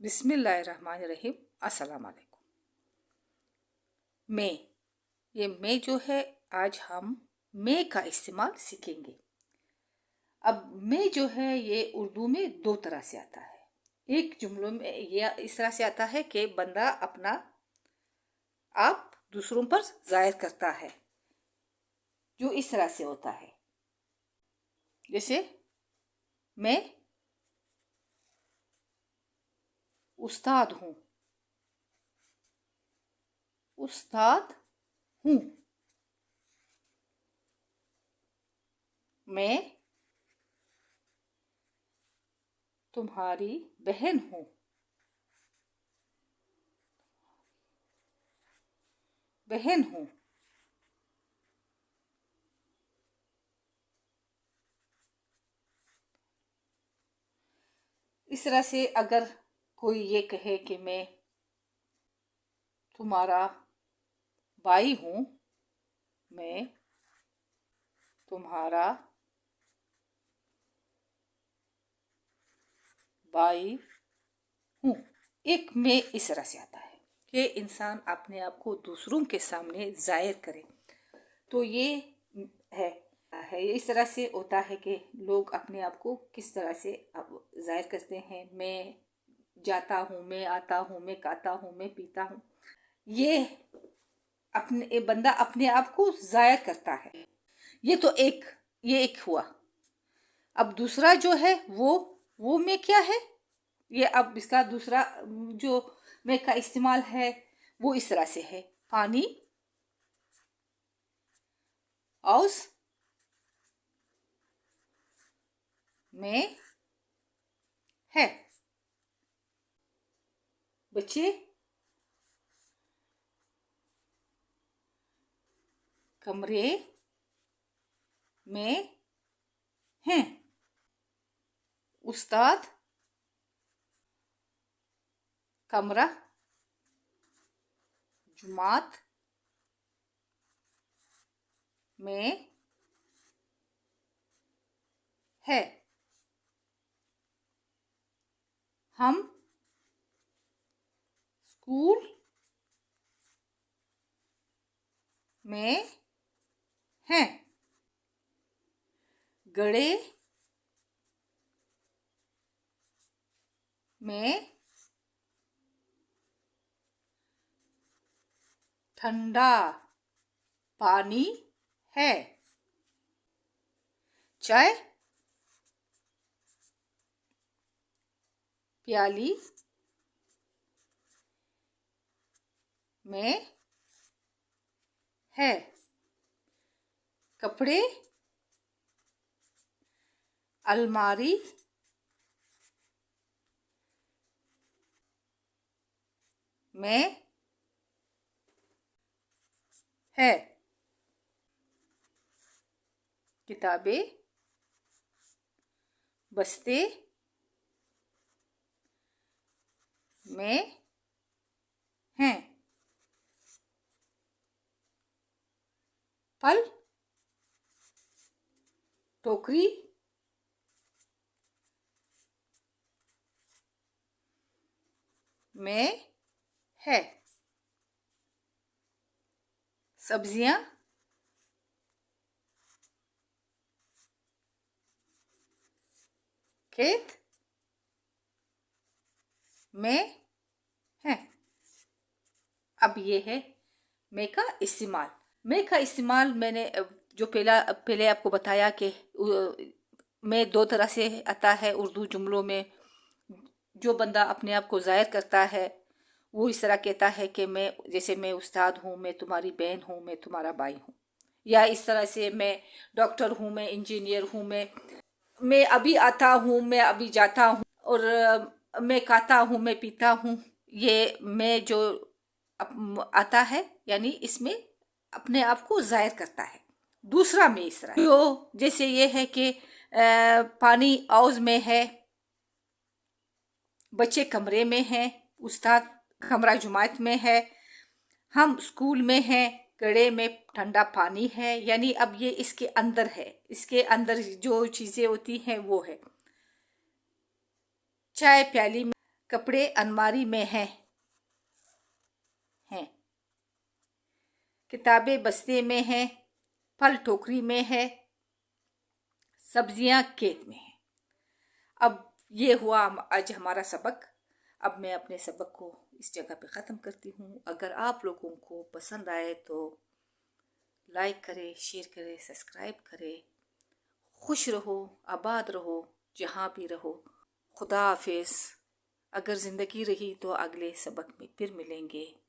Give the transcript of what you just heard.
बिस्मिल्लाहिर्रहमानिर्रहीम। अस्सलाम वालेकुम। मैं ये मैं जो है, आज हम मैं का इस्तेमाल सीखेंगे। अब मैं जो है ये उर्दू में दो तरह से आता है। एक जुमलों में ये इस तरह से आता है कि बंदा अपना आप दूसरों पर जाहिर करता है, जो इस तरह से होता है। जैसे मैं उस्ताद हूँ, उस्ताद हूँ। मैं तुम्हारी बहन हूँ, बहन हूँ। इस तरह से अगर कोई ये कहे कि मैं तुम्हारा भाई हूँ, मैं तुम्हारा भाई हूँ। एक मैं इस तरह से आता है कि इंसान अपने आप को दूसरों के सामने जाहिर करे, तो ये है ये इस तरह से होता है कि लोग अपने आप को किस तरह से जाहिर करते हैं। मैं जाता हूँ, मैं आता हूँ, मैं खाता हूँ, मैं पीता हूँ। ये बंदा अपने आप को जाहिर करता है। ये एक हुआ। अब दूसरा जो है वो मैं क्या है, ये अब इसका दूसरा जो मैं का इस्तेमाल है वो इस तरह से है। पानी औस में है। बच्चे कमरे में हैं। उस्ताद कमरा जुमात में है। हम स्कूल में हैं। गड़े में ठंडा पानी है। चाय प्याली में है। कपड़े अलमारी में है। किताबें बस्ते में हैं। फल टोकरी में है। सब्जियां खेत में है। अब ये है मैं का इस्तेमाल। मैं का इस्तेमाल मैंने जो पहले आपको बताया कि मैं दो तरह से आता है उर्दू जुमलों में। जो बंदा अपने आप को जाहिर करता है वो इस तरह कहता है कि मैं, जैसे मैं उस्ताद हूँ, मैं तुम्हारी बहन हूँ, मैं तुम्हारा भाई हूँ। या इस तरह से मैं डॉक्टर हूँ, मैं इंजीनियर हूँ, मैं अभी आता हूँ, मैं अभी जाता हूँ, और मैं खाता हूँ, मैं पीता हूँ। ये मैं जो आता है, यानी इसमें अपने आप को जाहिर करता है। दूसरा में इस तरह जो जैसे ये है कि पानी औज में है, बच्चे कमरे में हैं, उस्ताद कमरा जुमात में है, हम स्कूल में हैं, गड़े में ठंडा पानी है। यानी अब ये इसके अंदर है, इसके अंदर जो चीज़ें होती हैं वो है। चाय प्याली में कपड़े अलमारी में हैं। किताबें बस्ते में हैं। फल टोकरी में है। सब्जियां खेत में हैं। अब ये हुआ आज हमारा सबक। अब मैं अपने सबक को इस जगह पे ख़त्म करती हूँ। अगर आप लोगों को पसंद आए तो लाइक करें, शेयर करें, सब्सक्राइब करें। खुश रहो, आबाद रहो, जहाँ भी रहो। खुदा हाफिज़। अगर ज़िंदगी रही तो अगले सबक में फिर मिलेंगे।